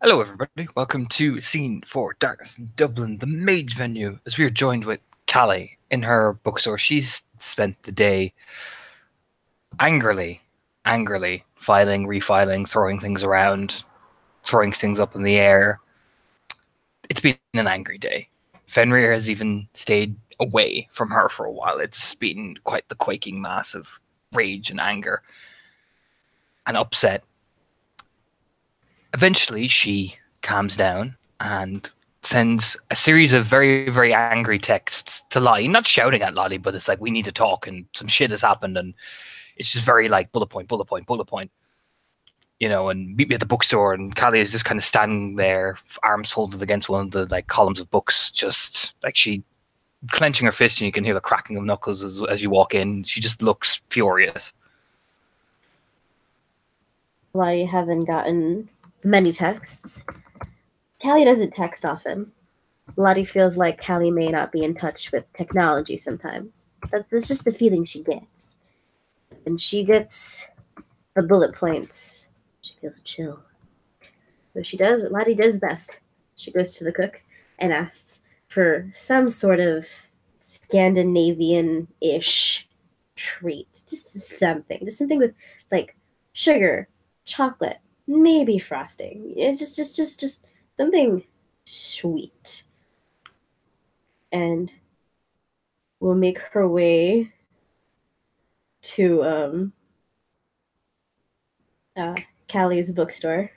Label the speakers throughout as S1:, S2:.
S1: Hello, everybody. Welcome to Scene 4 Darkness in Dublin, the Mage venue, as we are joined with Callie in her bookstore. She's spent the day angrily filing, refiling, throwing things around, throwing things up in the air. It's been an angry day. Fenrir has even stayed away from her for a while. It's been quite the quaking mass of rage and anger and upset. Eventually, she calms down and sends a series of very, very angry texts to Lottie. Not shouting at Lottie, but it's like, we need to talk and some shit has happened. And it's just very like bullet point, bullet point, bullet point. You know, and meet me at the bookstore. And Callie is just kind of standing there, arms folded against one of the like columns of books, just like she clenching her fist, and you can hear the cracking of knuckles as you walk in. She just looks furious.
S2: Lottie haven't gotten many texts. Callie doesn't text often. Lottie feels like Callie may not be in touch with technology sometimes. That's just the feeling she gets. And she gets the bullet points. She feels a chill. So she does what Lottie does best. She goes to the cook and asks for some sort of Scandinavian-ish treat. Just something. Just something with, like, sugar, chocolate, maybe frosting. Just something sweet. And we'll make her way to Callie's bookstore.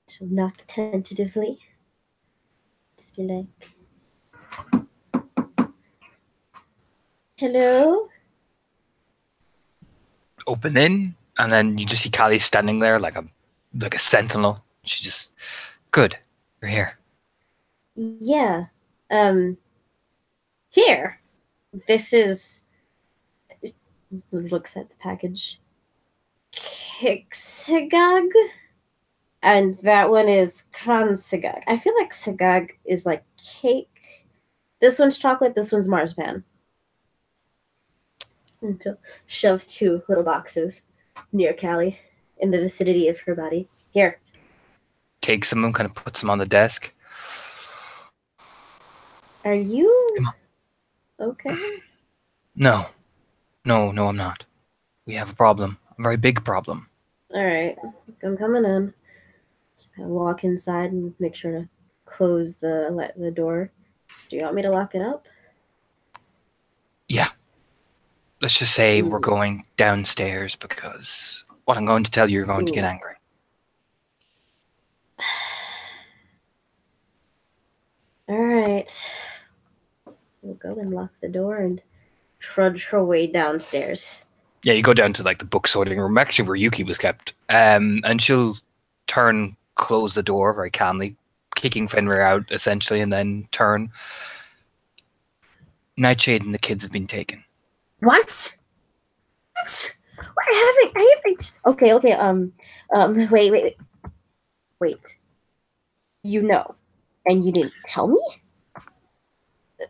S2: She'll knock tentatively. Just be like, hello?
S1: Open in, and then you just see Callie standing there like a sentinel. She's just, good, you're here.
S2: Yeah. Here. This is... Looks at the package. Kiksagag? And that one is Kransagag. I feel like Sagag is like cake. This one's chocolate, this one's marzipan. And to shove two little boxes near Callie in the vicinity of her body. Here.
S1: Takes them and kind of puts them on the desk.
S2: Are you okay?
S1: No, I'm not. We have a problem. A very big problem.
S2: All right. I'm coming in. Just walk inside and make sure to close the door. Do you want me to lock it up?
S1: Yeah. Let's just say we're going downstairs because what I'm going to tell you, you're going to get angry.
S2: All right. We'll go and lock the door and trudge her way downstairs.
S1: Yeah, you go down to like the book sorting room, actually where Yuki was kept, and she'll close the door very calmly, kicking Fenrir out essentially, and then turn. Nightshade and the kids have been taken.
S2: What? I haven't. Okay. Wait. You know, and you didn't tell me?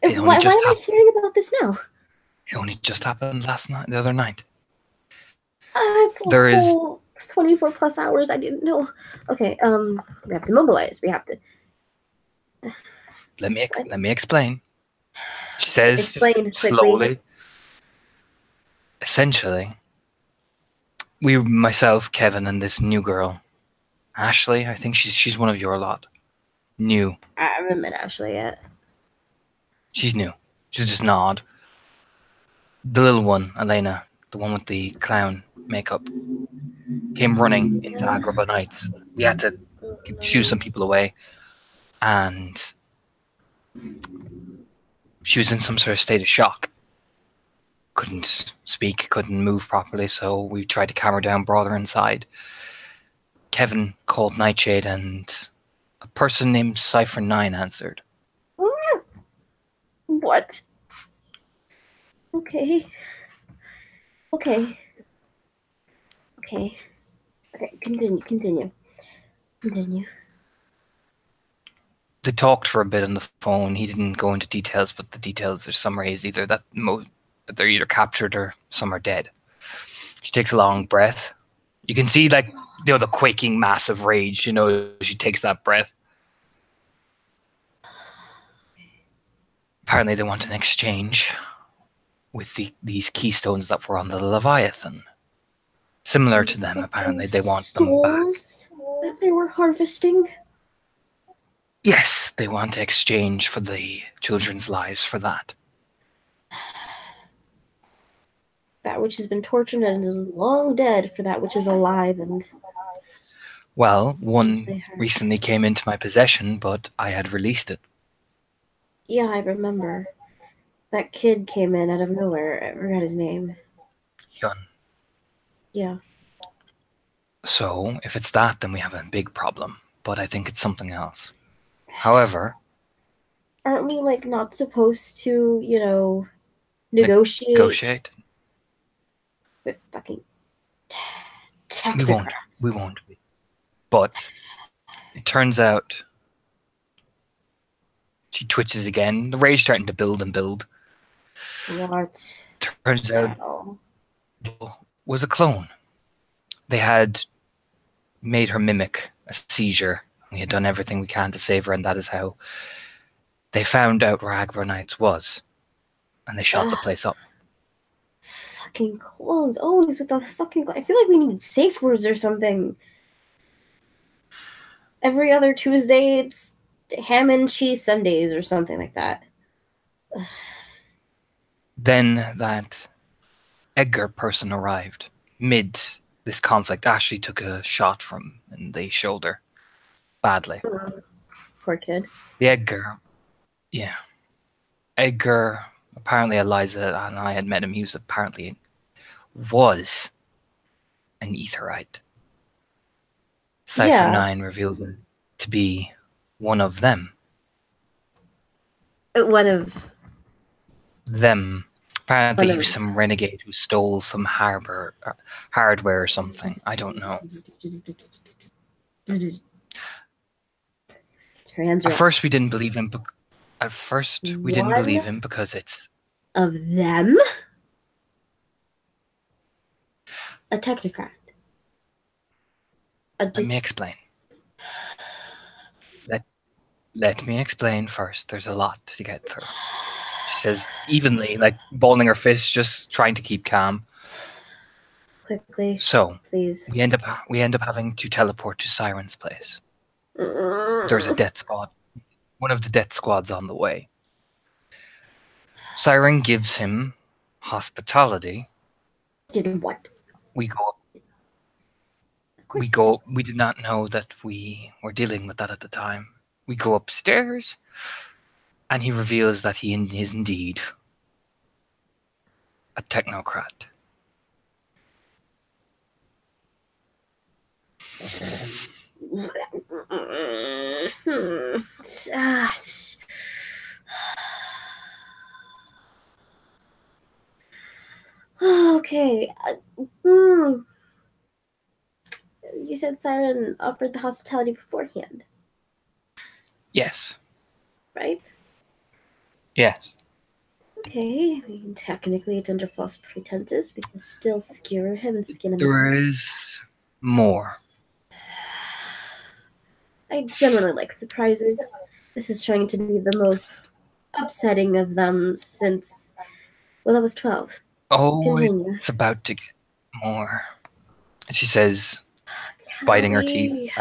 S2: Why am I hearing about this now?
S1: It only just happened the other night.
S2: There is 24 plus hours. I didn't know. Okay, we have to mobilize. We have to.
S1: Let me explain. She says
S2: explain
S1: slowly.
S2: Quickly.
S1: Essentially, myself, Kevin, and this new girl, Ashley. I think she's one of your lot. New.
S2: I haven't met Ashley yet.
S1: She's new. She's just nod. The little one, Elena, the one with the clown makeup, came running into Agrabah Nights. We had to shoo some people away, and she was in some sort of state of shock. Couldn't speak, couldn't move properly, so we tried to calm her down, brought her inside. Kevin called Nightshade, and a person named Cypher 9 answered.
S2: What? Okay. Continue.
S1: They talked for a bit on the phone. He didn't go into details, but the details are summarized either that they're either captured or some are dead. She takes a long breath. You can see like the quaking mass of rage. She takes that breath. Apparently, they want an exchange with these keystones that were on the Leviathan. Similar to them, apparently, they want them back.
S2: That they were harvesting.
S1: Yes, they want to exchange for the children's lives for that.
S2: That which has been tortured and is long dead for that which is alive and...
S1: Well, one recently came into my possession, but I had released it.
S2: Yeah, I remember. That kid came in out of nowhere. I forgot his name.
S1: Hyun.
S2: Yeah.
S1: So, if it's that, then we have a big problem. But I think it's something else. However...
S2: Aren't we, like, not supposed to, negotiate? With fucking technocrats.
S1: We won't. But it turns out she twitches again. The rage starting to build and build.
S2: What?
S1: Turns out it was a clone. They had made her mimic a seizure. We had done everything we can to save her, and that is how they found out where Agbor Knights was. And they shot the place up.
S2: Fucking clones. Always with the fucking... I feel like we need safe words or something. Every other Tuesday, it's ham and cheese Sundays or something like that.
S1: Then that Edgar person arrived. Mid this conflict, Ashley took a shot from in the shoulder. Badly.
S2: Poor kid.
S1: The Edgar. Yeah. Edgar, apparently Eliza and I had met him. He was apparently was an Aetherite. Cypher 9 revealed him to be one of them.
S2: One of
S1: them. Apparently he was some renegade who stole some hardware or something. I don't know. At first we didn't believe him. Didn't believe him because it's...
S2: Of them? A technocrat.
S1: Let me explain. Let me explain first. There's a lot to get through. She says evenly, like balling her fists, just trying to keep calm.
S2: Quickly.
S1: So,
S2: please.
S1: We end up having to teleport to Siren's place. There's a death squad. One of the death squads on the way. Siren gives him hospitality.
S2: Did what?
S1: We go. We did not know that we were dealing with that at the time. We go upstairs, and he reveals that he is indeed a technocrat.
S2: Okay. You said Siren offered the hospitality beforehand.
S1: Yes.
S2: Right?
S1: Yes.
S2: Okay. I mean, technically, it's under false pretenses. We can still skewer him and skin him.
S1: There is more.
S2: I generally like surprises. This is trying to be the most upsetting of them since, well, I was 12.
S1: Oh,
S2: Continue.
S1: It's about to get more. She says, biting her teeth.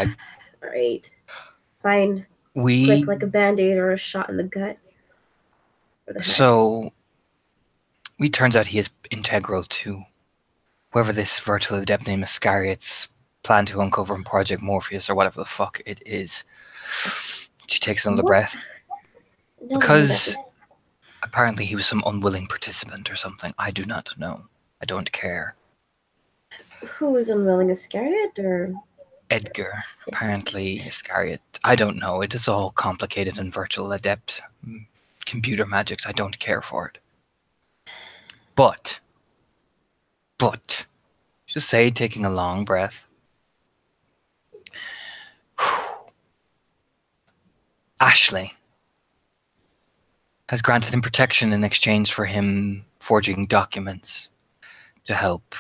S2: Right. Fine. Quick, like a band-aid or a shot in the gut.
S1: So, it turns out he is integral to whoever this virtual adept named Iscariot's plan to uncover in Project Morpheus or whatever the fuck it is. She takes another breath. Because apparently he was some unwilling participant or something. I do not know. I don't care.
S2: Who was unwilling, Iscariot or...
S1: Edgar, apparently Iscariot. I don't know. It is all complicated and virtual adept. Computer magics. I don't care for it. But, just say, taking a long breath. Ashley has granted him protection in exchange for him forging documents to help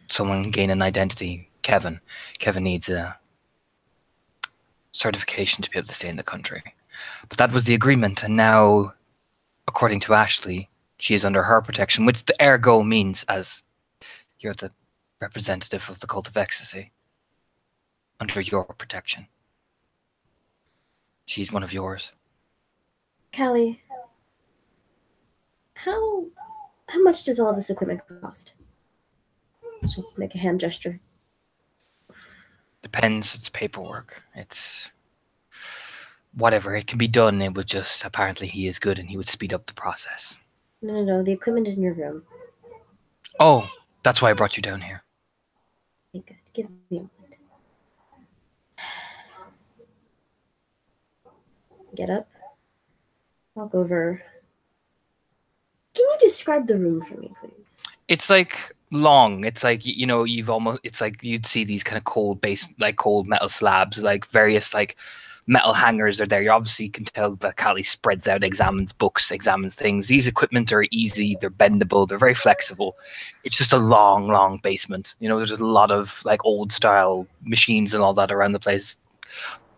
S1: someone gain an identity Kevin. Kevin needs a certification to be able to stay in the country. But that was the agreement, and now, according to Ashley, she is under her protection, which the ergo means as you're the representative of the cult of ecstasy. Under your protection. She's one of yours.
S2: Callie, how much does all this equipment cost? She'll make a hand gesture.
S1: Depends. It's paperwork. It's whatever. It can be done. It would just apparently he is good and he would speed up the process.
S2: No. The equipment is in your room.
S1: Oh, that's why I brought you down here.
S2: Okay, good. Give me a moment. Get up. Walk over. Can you describe the room for me, please?
S1: It's like long. It's like you've almost. It's like you'd see these kind of cold metal slabs, like various like metal hangers are there. You obviously can tell that Callie spreads out, examines books, examines things. These equipment are easy. They're bendable. They're very flexible. It's just a long basement. There's a lot of like old style machines and all that around the place.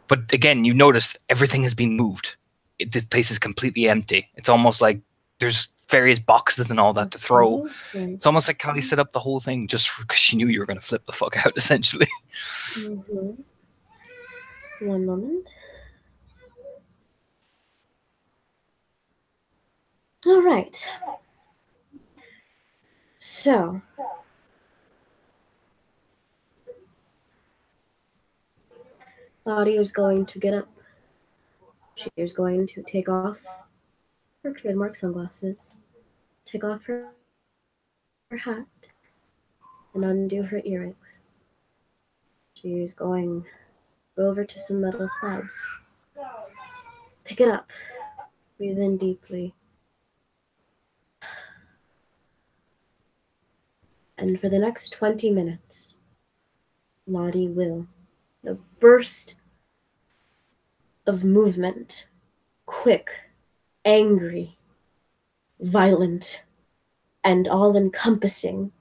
S1: But again, you notice everything has been moved. The place is completely empty. It's almost like there's various boxes and all that to throw. It's almost like Callie set up the whole thing just because she knew you were going to flip the fuck out, essentially.
S2: Mm-hmm. One moment. All right. So, Lottie is going to get up. She is going to take off her trademark sunglasses, take off her hat, and undo her earrings. She is going to go over to some metal slabs. Pick it up. Breathe in deeply. And for the next 20 minutes, Lottie will, a burst of movement, quick, angry, violent, and all-encompassing,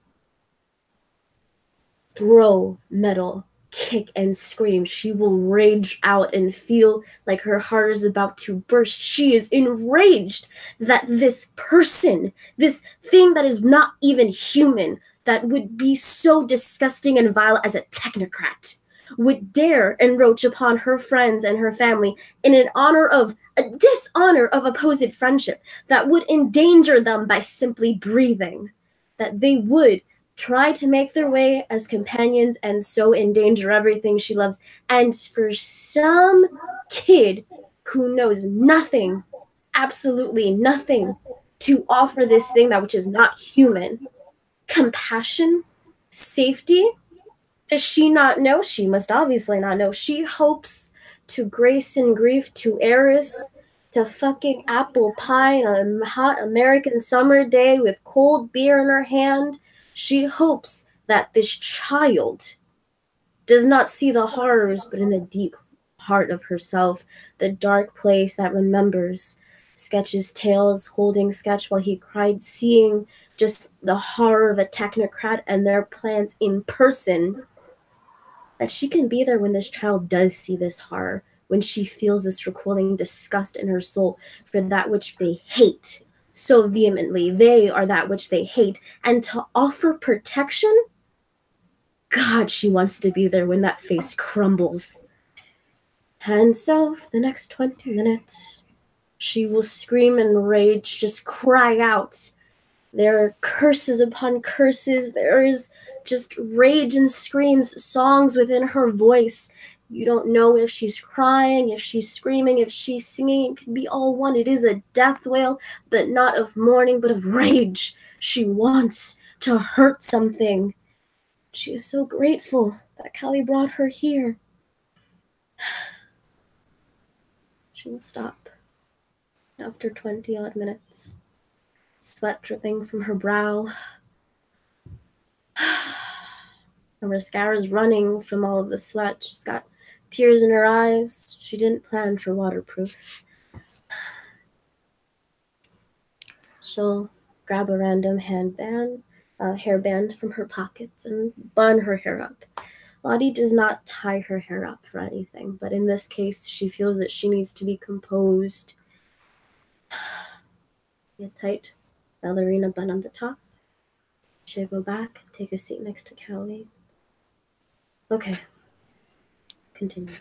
S2: throw metal, kick, and scream. She will rage out and feel like her heart is about to burst. She is enraged that this person, this thing that is not even human, that would be so disgusting and vile as a technocrat, would dare encroach upon her friends and her family in an honor of a dishonor of opposed friendship, that would endanger them by simply breathing, that they would try to make their way as companions and so endanger everything she loves. And for some kid who knows nothing, absolutely nothing, to offer this thing that which is not human, compassion, safety, does she not know? She must obviously not know. She hopes to grace and grief, to heiress, to fucking apple pie on a hot American summer day with cold beer in her hand. She hopes that this child does not see the horrors, but in the deep heart of herself, the dark place that remembers, sketches tales, holding sketch while he cried, seeing just the horror of a technocrat and their plans in person, that she can be there when this child does see this horror, when she feels this recoiling disgust in her soul for that which they hate so vehemently. They are that which they hate. And to offer protection, God, she wants to be there when that face crumbles. And so, for the next 20 minutes, she will scream and rage, just cry out. There are curses upon curses. There is just rage and screams, songs within her voice. You don't know if she's crying, if she's screaming, if she's singing. It can be all one. It is a death wail, but not of mourning, but of rage. She wants to hurt something. She is so grateful that Callie brought her here. She will stop after 20-odd minutes. Sweat dripping from her brow. Her mascara's running from all of the sweat. She's got tears in her eyes. She didn't plan for waterproof. She'll grab a random hairband from her pockets and bun her hair up. Lottie does not tie her hair up for anything, but in this case, she feels that she needs to be composed. A tight ballerina bun on the top. She'll go back, take a seat next to Callie. Okay, continue.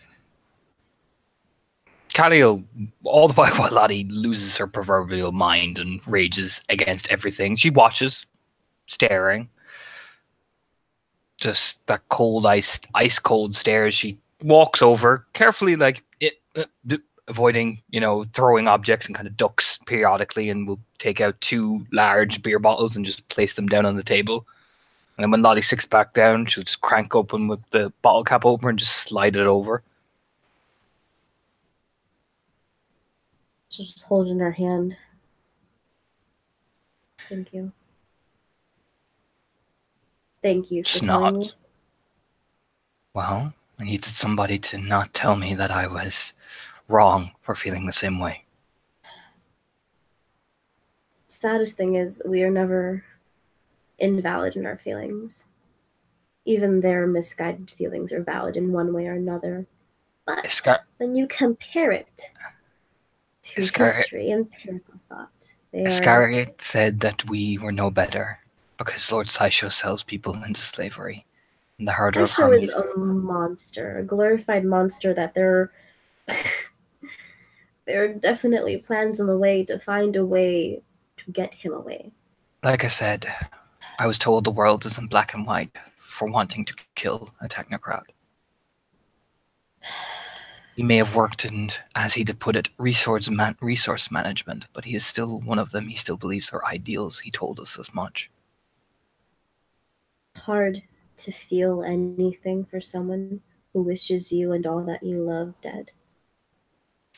S1: Callie, all the while Lottie loses her proverbial mind and rages against everything. She watches, staring. Just that cold, ice cold stare. She walks over carefully, avoiding, throwing objects, and kind of ducks periodically, and will take out 2 large beer bottles and just place them down on the table. And then when Lottie sits back down, she'll just crank open with the bottle cap opener and just slide it over.
S2: She'll just hold it in her hand. Thank you. Thank you for telling me.
S1: Well, I needed somebody to not tell me that I was wrong for feeling the same way.
S2: Saddest thing is we are never invalid in our feelings. Even their misguided feelings are valid in one way or another. But when you compare it to history and empirical thought,
S1: Iscariot said that we were no better because Lord Sisho sells people into slavery. And the herder of Hermes
S2: is a monster, a glorified monster that there are definitely plans on the way to find a way to get him away.
S1: Like I said, I was told the world isn't black and white for wanting to kill a technocrat. He may have worked in, as he put it, resource management, but he is still one of them. He still believes their ideals. He told us as much.
S2: Hard to feel anything for someone who wishes you and all that you love dead.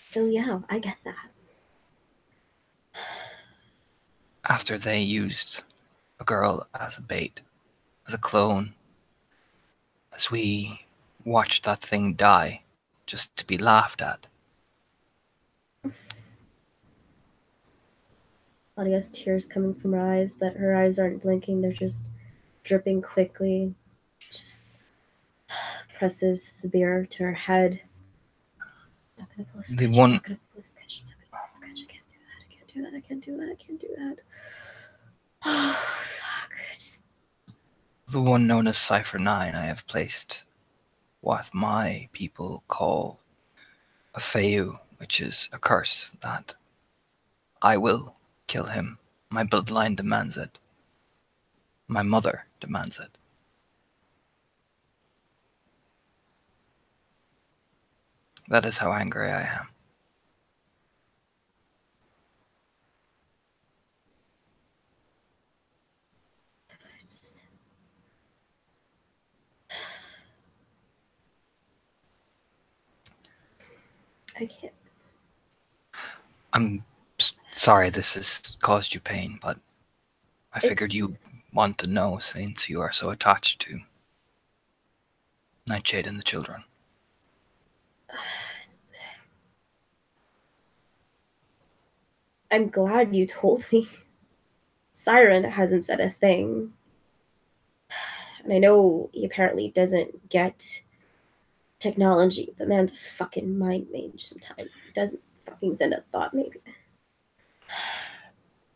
S2: So yeah, I get that.
S1: After they used a girl as a bait, as a clone, as we watched that thing die, just to be laughed at.
S2: Lottie has tears coming from her eyes, but her eyes aren't blinking, they're just dripping quickly. Just presses the beer to her head. I'm not gonna pull a sketch. I'm not gonna pull a sketch. I'm not gonna pull a sketch. I can't do that. I can't do that. I can't do that. I can't do that. Oh, fuck.
S1: The one known as Cipher 9 I have placed what my people call a Feu, which is a curse that I will kill him. My bloodline demands it. My mother demands it. That is how angry I am.
S2: I can't.
S1: I'm sorry this has caused you pain, but I figured you'd want to know since you are so attached to Nightshade and the children.
S2: I'm glad you told me. Siren hasn't said a thing. And I know he apparently doesn't get technology, but man's a fucking mind mage sometimes. He doesn't fucking send a thought, maybe.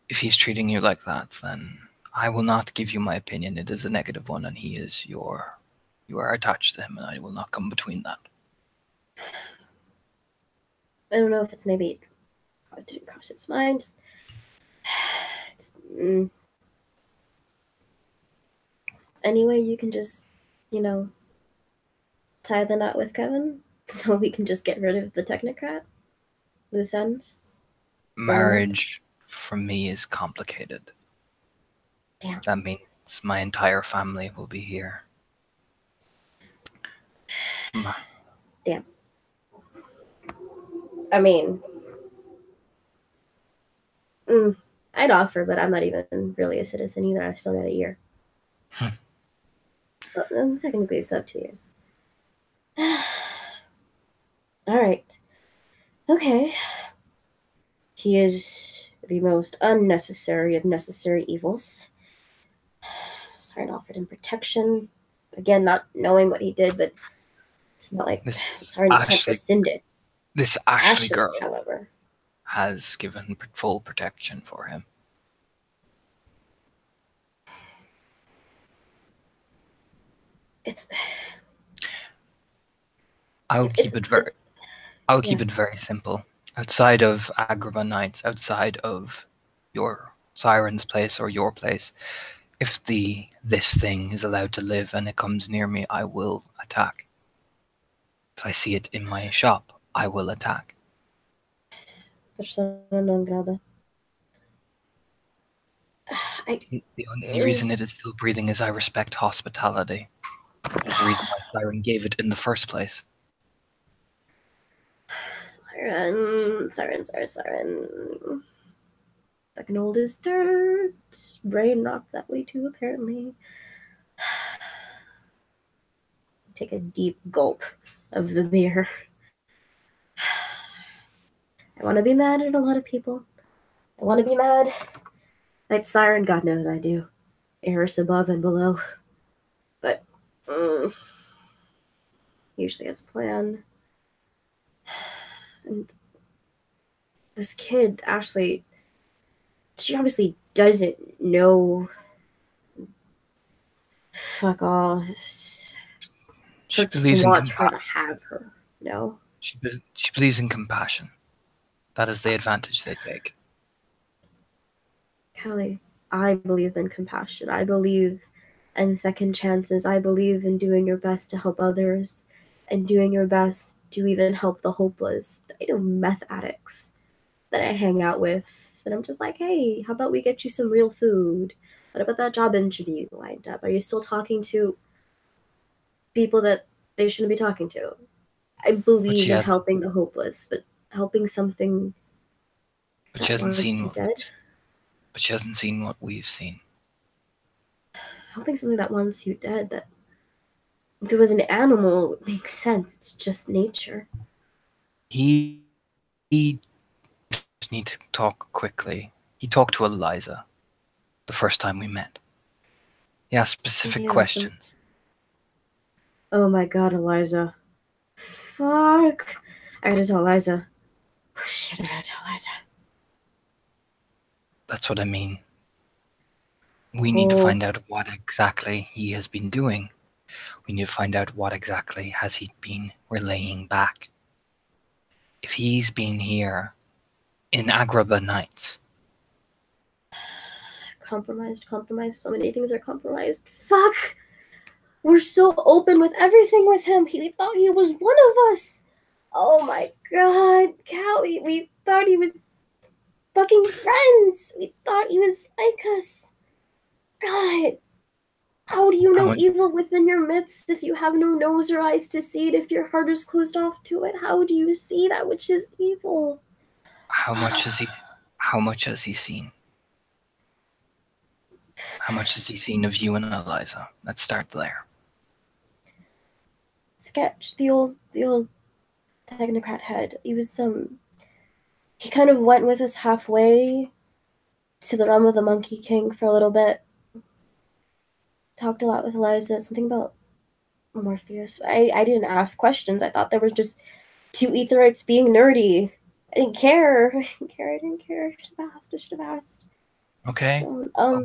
S1: If he's treating you like that, then I will not give you my opinion. It is a negative one, and you are attached to him, and I will not come between that.
S2: I don't know if it's maybe it didn't cross its mind. Anyway, you can just, tie the knot with Kevin so we can just get rid of the technocrat. Loose ends.
S1: Marriage for me is complicated.
S2: Damn.
S1: That means my entire family will be here.
S2: Damn. I mean, I'd offer, but I'm not even really a citizen either. I still got a year. But technically, it's up 2 years. All right. Okay. He is the most unnecessary of necessary evils. Siren offered him protection. Again, not knowing what he did, but it's not like
S1: This
S2: Siren can't
S1: Ashley,
S2: rescind it.
S1: this Ashley
S2: Ashley,
S1: girl
S2: however,
S1: has given full protection for him.
S2: it's
S1: I'll
S2: it's
S1: keep it very,
S2: it's
S1: I'll keep
S2: yeah.
S1: it very simple. Outside of Agrabah Nights, outside of your Siren's place or your place, if this thing is allowed to live and it comes near me, I will attack. If I see it in my shop, I will attack.
S2: Persona non grata. I
S1: The only reason it is still breathing is I respect hospitality. There's a reason why Siren gave it in the first place.
S2: Siren. Fucking old as dirt. Brain rocked that way too, apparently. Take a deep gulp of the beer. I want to be mad at a lot of people. I want to be mad at Siren. God knows I do. Eris above and below. But usually has a plan. And this kid, Ashley, she obviously doesn't know. Fuck all.
S1: She
S2: Hurts to
S1: believes in
S2: want her to
S1: compassion.
S2: have her. No.
S1: She believes in compassion. That is the advantage they take.
S2: Callie, I believe in compassion. I believe in second chances. I believe in doing your best to help others and doing your best to even help the hopeless. I know meth addicts that I hang out with, and I'm just like, hey, how about we get you some real food? What about that job interview lined up? Are you still talking to people that they shouldn't be talking to? I
S1: But
S2: believe
S1: she
S2: in
S1: hasn't.
S2: helping the hopeless, but helping something
S1: But she
S2: that
S1: hasn't
S2: wants
S1: seen
S2: you
S1: what.
S2: dead,
S1: But she hasn't seen what we've seen.
S2: helping something that wants you dead, that if it was an animal, it makes sense. It's just nature.
S1: He just need to talk quickly. He talked to Eliza the first time we met. He asked specific
S2: Maybe ask him.
S1: questions.
S2: Oh my god, Eliza. Fuck. I gotta tell Eliza. Oh, shit, I gotta tell Eliza.
S1: That's what I mean. We need to
S2: Oh,
S1: find out what exactly he has been doing. We need to find out what exactly has he been relaying back. If he's been here in Agrabah Nights,
S2: compromised. So many things are compromised. Fuck. We're so open with everything with him. He thought he was one of us. Oh my god, Callie. We thought he was fucking friends. We thought he was like us. God. How do you
S1: how
S2: know
S1: much,
S2: evil within your midst if you have no nose or eyes to see it, if your heart is closed off to it? How do you see that which is evil?
S1: how much has he how much has he seen? How much has he seen of you and Eliza? Let's start there.
S2: Sketch, the old technocrat head. He was he kind of went with us halfway to the realm of the Monkey King for a little bit. Talked a lot with Eliza, something about Morpheus. I didn't ask questions. I thought they were just two Etherites being nerdy. I didn't care. I didn't care. I should have asked.
S1: Okay,
S2: So,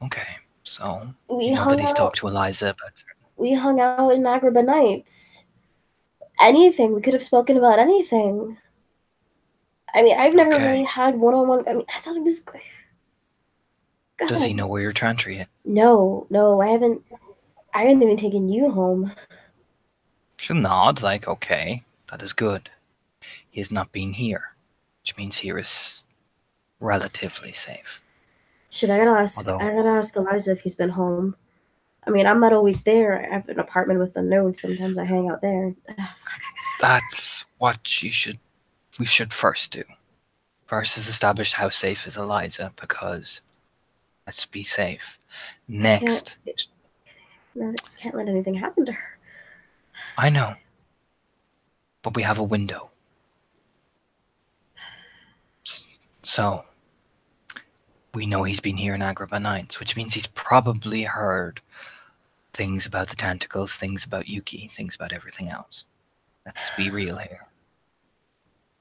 S1: okay. So,
S2: we
S1: you know that
S2: hung
S1: he's
S2: out
S1: talked to Eliza, but
S2: we hung out in Agrabah Nights. Anything. We could have spoken about anything. I mean, I've never really
S1: okay.
S2: had one-on-one. I mean, I thought it was.
S1: Does he
S2: God,
S1: know where your Chantry is?
S2: no, I haven't. I haven't even taken you home.
S1: She'll nod, like, okay, that is good. He has not been here, which means here is relatively safe.
S2: Should I gotta ask?
S1: Although,
S2: I gotta ask Eliza if he's been home. I mean, I'm not always there. I have an apartment with a node. Sometimes I hang out there.
S1: that's what we should first do. First is establish how safe is Eliza, because let's be safe.
S2: I can't.
S1: Next,
S2: Can't let anything happen to her.
S1: I know, but we have a window. So, We know he's been here in Agrabah Nights, which means he's probably heard things about the tentacles, things about Yuki, things about everything else. Let's be real here.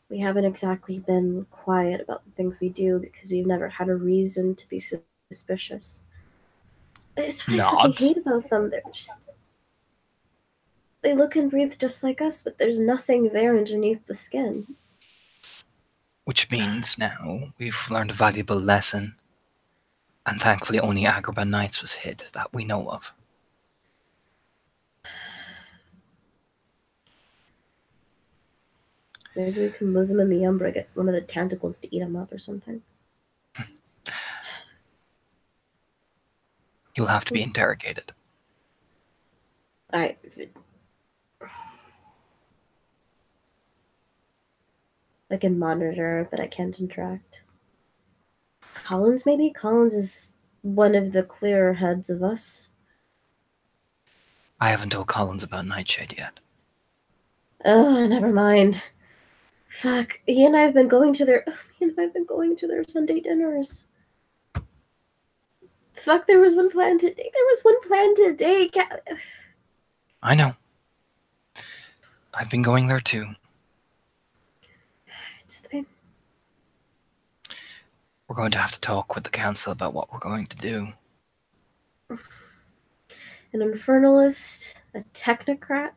S2: We haven't exactly been quiet about the things we do because we've never had a reason to be suspicious. It's what I fucking
S1: Not.
S2: hate about them. They look and breathe just like us, but there's nothing there underneath the skin.
S1: Which means now we've learned a valuable lesson. And thankfully only Agrabah Nights was hid, that we know of.
S2: Maybe we can lose them in the Umbra, get one of the tentacles to eat them up or something.
S1: You'll have to be interrogated.
S2: I can monitor, but I can't interact. Collins, maybe? Collins is one of the clearer heads of us.
S1: I haven't told Collins about Nightshade yet.
S2: Oh, never mind. Fuck. He and I have been going to their Sunday dinners. Fuck, there was one planned today.
S1: I know. I've been going there too. We're going to have to talk with the council about what we're going to do.
S2: An infernalist, a technocrat.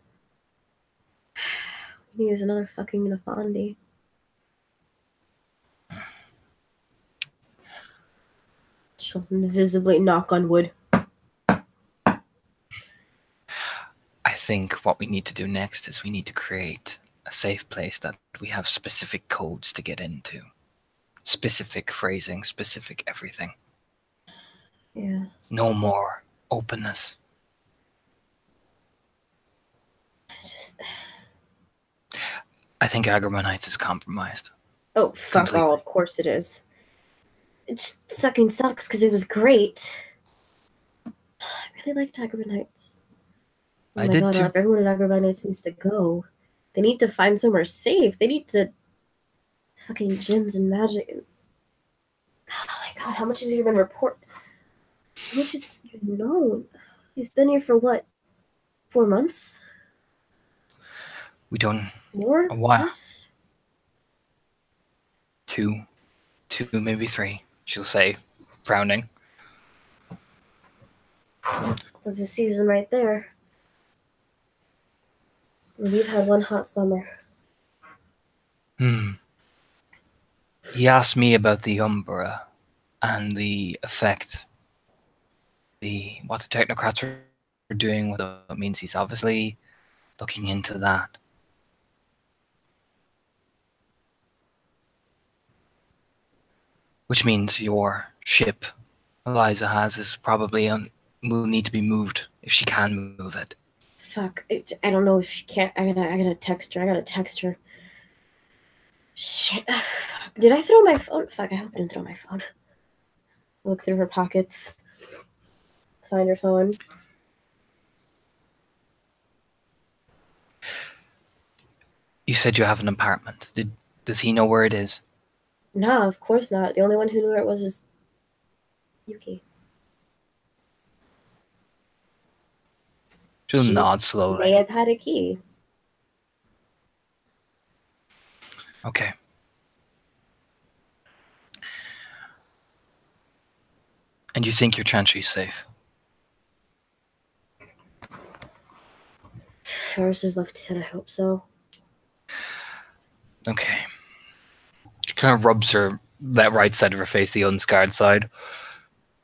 S2: He is another fucking Nafandi. She'll invisibly knock on wood.
S1: I think what we need to do next is we need to create a safe place that we have specific codes to get into. Specific phrasing, specific everything.
S2: Yeah.
S1: No more openness. I think Agrabah Nights is compromised.
S2: Oh, fuck
S1: Completely.
S2: all. Of course it is. It just fucking sucks because it was great. I really liked Agrabah Nights. Oh
S1: I
S2: my
S1: did
S2: god,
S1: too.
S2: if everyone in Agrabah Nights needs to go. They need to find somewhere safe. They need to... Fucking gins and magic. Oh my god, how much has he been reported? How much has he known? He's been here for what? 4 months?
S1: We don't.
S2: More?
S1: A while.
S2: Less?
S1: Two, maybe 3. She'll say, frowning.
S2: That's a season right there. We've had one hot summer.
S1: He asked me about the Umbra and the effect, what the technocrats are doing. What it means. He's obviously looking into that. Which means your ship, Eliza has, is probably will need to be moved if she can move it.
S2: Fuck. I don't know if she can't. I gotta text her. Shit. Did I throw my phone? Fuck, I hope I didn't throw my phone. Look through her pockets. Find her phone.
S1: You said you have an apartment. Does he know where it is?
S2: No, of course not. The only one who knew where it was Yuki.
S1: She'll
S2: She
S1: nod
S2: may
S1: slowly.
S2: have had a key.
S1: Okay. And you think your chantry is safe?
S2: Ferris is left hit, I hope so.
S1: Okay. She kind of rubs that right side of her face, the unscarred side.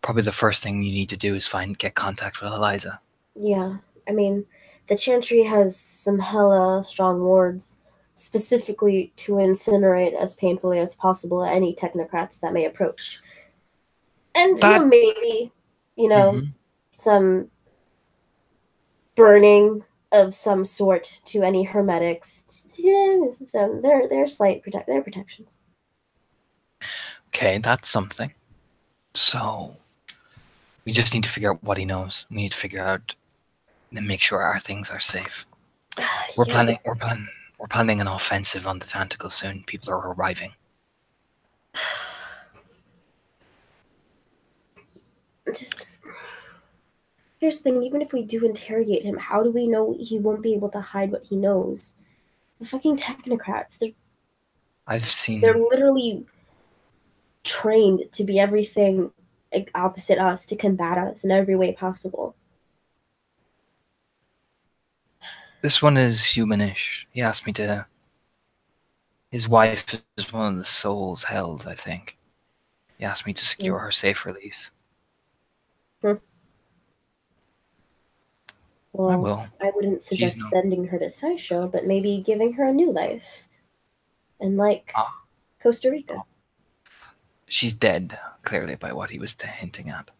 S1: Probably the first thing you need to do is get contact with Eliza.
S2: Yeah, I mean, the Chantry has some hella strong wards, specifically to incinerate as painfully as possible any technocrats that may approach. And, maybe, some burning of some sort to any hermetics. Yeah, they're slight protections.
S1: Okay, that's something. So we just need to figure out what he knows. We need to figure out and make sure our things are safe. We're planning an offensive on the tentacle soon. People are arriving.
S2: Just here's the thing: even if we do interrogate him, how do we know he won't be able to hide what he knows? The fucking technocrats,
S1: I've
S2: they're
S1: seen
S2: literally trained to be everything opposite us, to combat us in every way possible.
S1: this one is humanish. He asked me to. His wife is one of the souls held, I think. He asked me to
S2: Hmm.
S1: secure her safe release.
S2: Hmm.
S1: I
S2: Well,
S1: will.
S2: I wouldn't
S1: She's
S2: suggest
S1: no.
S2: sending her to Sideshow, but maybe giving her a new life in, like,
S1: Ah,
S2: Costa Rica.
S1: oh. She's dead, clearly, by what he was hinting at.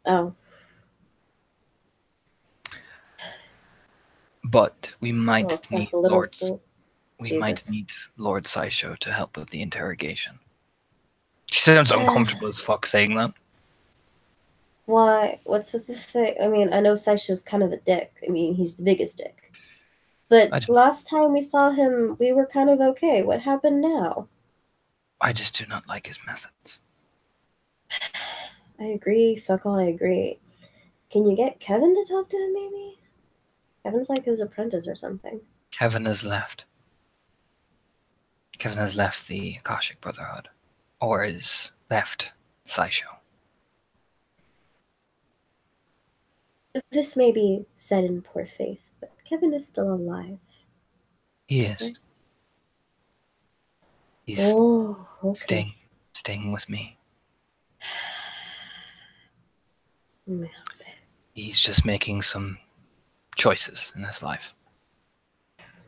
S2: Oh,
S1: But we
S2: well,
S1: might
S2: it's not
S1: need
S2: the little soul.
S1: We might
S2: Jesus.
S1: need Lord Sideshow to help with the interrogation. She sounds uncomfortable as fuck saying that.
S2: Why? What's with the thing? I mean, I know Sideshow's kind of a dick. I mean, he's the biggest dick. But
S1: I, don't,
S2: last time we saw him, we were kind of okay. What happened now?
S1: I just do not like his methods.
S2: I agree. Fuck all, I agree. Can you get Kevin to talk to him, maybe? Kevin's like his apprentice or something.
S1: Kevin has left. Kevin has left the Akashic Brotherhood. Or is left Sideshow.
S2: This may be said in poor faith, but Kevin is still alive.
S1: He is.
S2: Right?
S1: He's
S2: Oh, okay.
S1: staying with me.
S2: Mm.
S1: He's just making some choices in his life.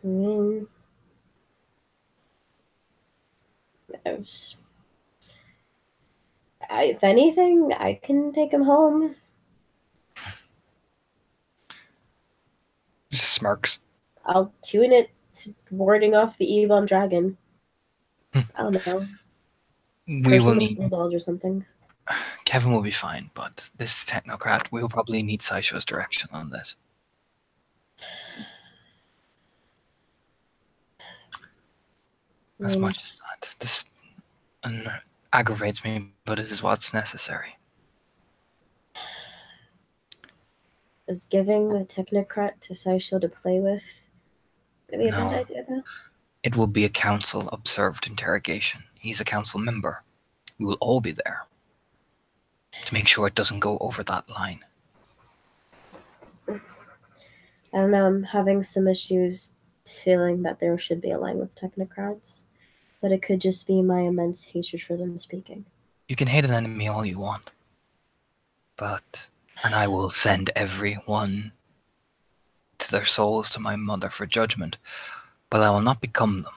S2: Mm, if anything, I can take him home.
S1: Just smirks.
S2: I'll tune it to warding off the Evon dragon. I don't know.
S1: We
S2: Curse
S1: will
S2: him with
S1: need
S2: bulldogs or something.
S1: Kevin will be fine, but this technocrat, we will probably need Sideshow's direction on this.
S2: I
S1: As
S2: mean,
S1: much as that, this aggravates me, but it is what's necessary.
S2: is giving a technocrat to Sideshow to play with maybe a bad
S1: No,
S2: idea, though?
S1: it will be a council observed interrogation. He's a council member. We will all be there to make sure it doesn't go over that line.
S2: I don't know. I'm having some issues feeling that there should be a line with technocrats, but it could just be my immense hatred for them speaking.
S1: You can hate an enemy all you want, and I will send everyone to their souls to my mother for judgment, but I will not become them.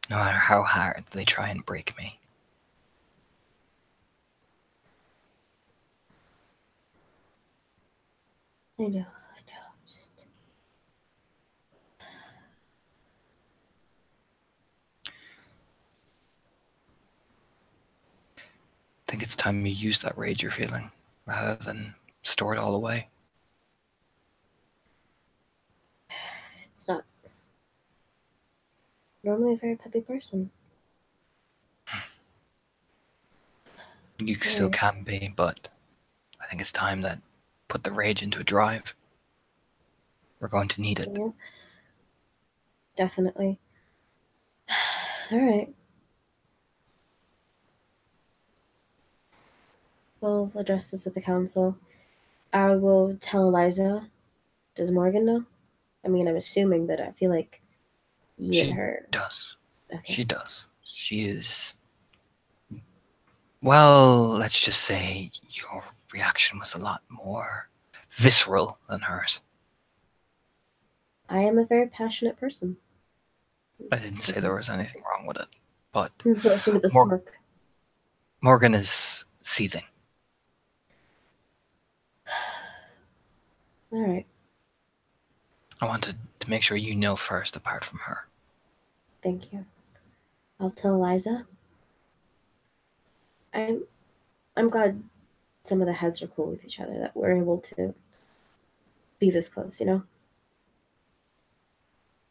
S1: No matter how hard they try and break me.
S2: I know, I know. Just...
S1: I think it's time you use that rage you're feeling, rather than store it all away.
S2: It's not normally a very peppy person.
S1: You still
S2: Sorry.
S1: can be, but I think it's time that put the rage into a drive. We're going to need it.
S2: Yeah, definitely. All right. We'll address this with the council. I will tell Eliza. Does Morgan know? I mean, I'm assuming, but I feel like you and
S1: She
S2: her.
S1: does.
S2: Okay.
S1: She does. She is. Well, let's just say your reaction was a lot more visceral than hers.
S2: I am a very passionate person.
S1: I didn't say there was anything wrong with it, but
S2: So I see with the
S1: Mor-
S2: smirk.
S1: Morgan is seething.
S2: All right.
S1: I wanted to make sure you know first, apart from her.
S2: Thank you. I'll tell Eliza. I'm I'm glad some of the heads are cool with each other, that we're able to be this close, you know?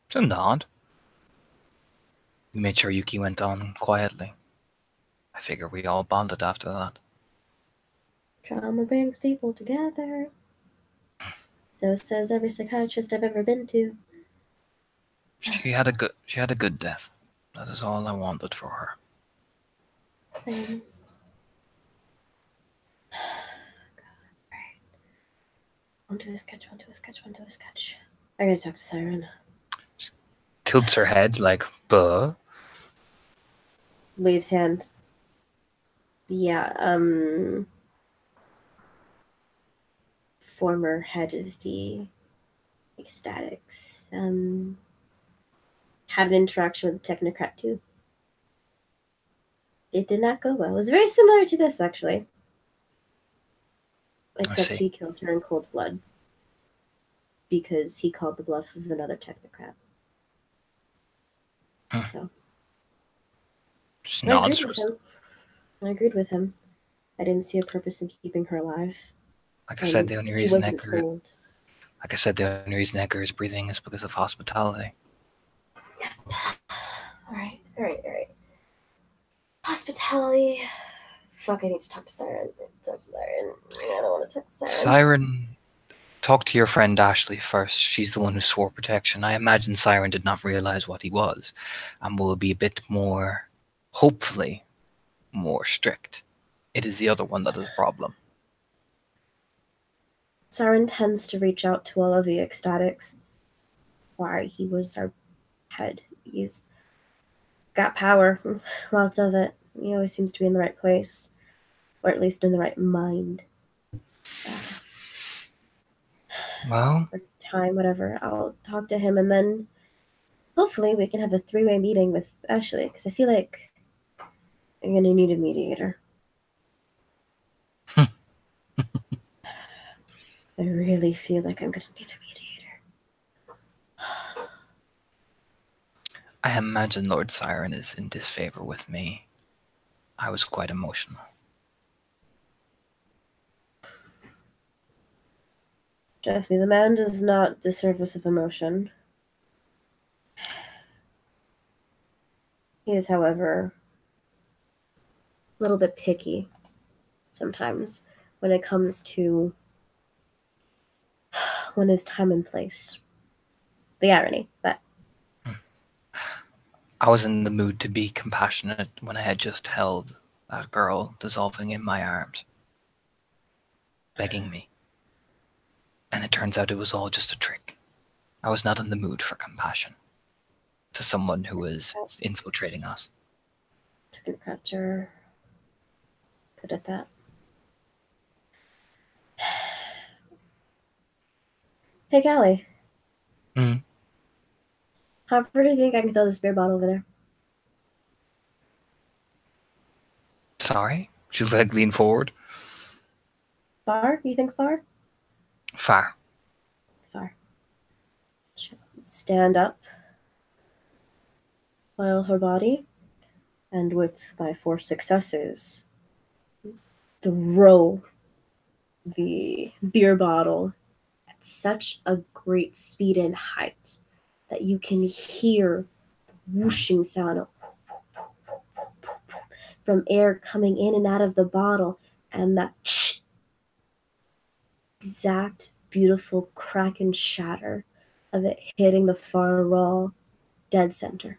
S1: It's a nod. We made sure Yuki went on quietly. I figure we all bonded after that.
S2: Trauma brings people together. So says every psychiatrist I've ever been to.
S1: She had a good death. That is all I wanted for her.
S2: Same. One to a sketch. I gotta talk to Siren.
S1: Tilts her head like, buh.
S2: Waves hand. Yeah, former head of the ecstatics. Had an interaction with the technocrat too. It did not go well. It was very similar to this, actually. Except he killed her in cold blood. Because he called the bluff of another technocrat. So.
S1: Just
S2: I
S1: nods.
S2: I agreed with him. I didn't see a purpose in keeping her alive.
S1: Like I said, the only reason Edgar is breathing is because of hospitality.
S2: All right. Hospitality. Fuck, I need to talk to Siren. I don't want to talk to Siren.
S1: Siren, talk to your friend Ashley first. She's the one who swore protection. I imagine Siren did not realize what he was and will be a bit more, hopefully, more strict. It is the other one that is a problem.
S2: Siren tends to reach out to all of the ecstatics. Why he was our head. He's got power, lots of it. He always seems to be in the right place, or at least in the right mind.
S1: Well,
S2: or time, whatever. I'll talk to him, and then hopefully we can have a three-way meeting with Ashley, because I feel like I'm gonna need a mediator. I really feel like I'm gonna need a mediator.
S1: I imagine Lord Siren is in disfavor with me. I was quite emotional.
S2: Trust me, the man does not deserve us of emotion. He is, however, a little bit picky sometimes when it comes to when is time and place. The irony, but
S1: I was in the mood to be compassionate when I had just held that girl dissolving in my arms, begging me. And it turns out it was all just a trick. I was not in the mood for compassion to someone who was infiltrating us.
S2: Technocrats are good at that. Hey, Callie. How far do you think I can throw this beer bottle over there?
S1: Sorry? She's like lean forward.
S2: Far? You think far?
S1: Far.
S2: Stand up. File her body. And with my 4 successes, throw the beer bottle at such a great speed and height that you can hear the whooshing sound of from air coming in and out of the bottle, and that exact beautiful crack and shatter of it hitting the far wall dead center.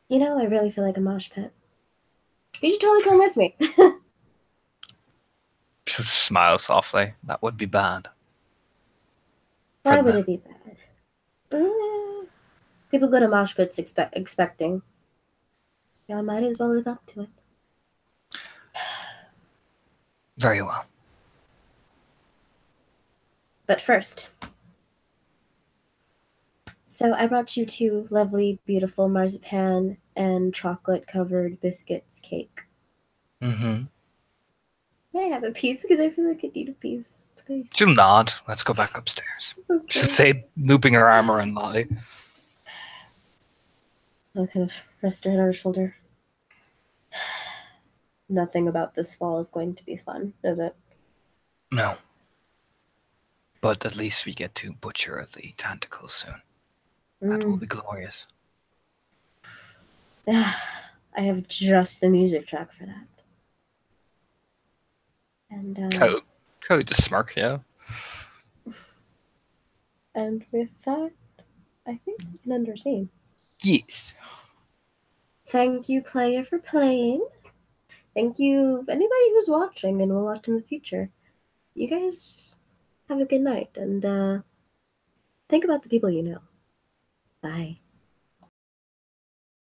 S2: You know, I really feel like a mosh pit. You should totally come with me.
S1: Just smile softly. That would be bad.
S2: Why would it be bad? People go to mosh pits expecting. Yeah, I might as well live up to it.
S1: Very well.
S2: But first, so I brought you 2 lovely, beautiful marzipan and chocolate-covered biscuits cake.
S1: Mm-hmm.
S2: May I have a piece? Because I feel like I need a piece. Please.
S1: Do not. Let's go back upstairs. Okay. She'll say, looping her arm around Lottie.
S2: I'll kind of rest her head on her shoulder. Nothing about this fall is going to be fun, is it?
S1: No. But at least we get to butcher the tentacles soon. That will
S2: Mm.
S1: be glorious.
S2: I have just the music track for that. And
S1: Code the smirk, yeah.
S2: and with that, I think we can end our scene.
S1: Yes.
S2: Thank you, player, for playing. Thank you, anybody who's watching and will watch in the future. You guys have a good night and think about the people you know. Bye.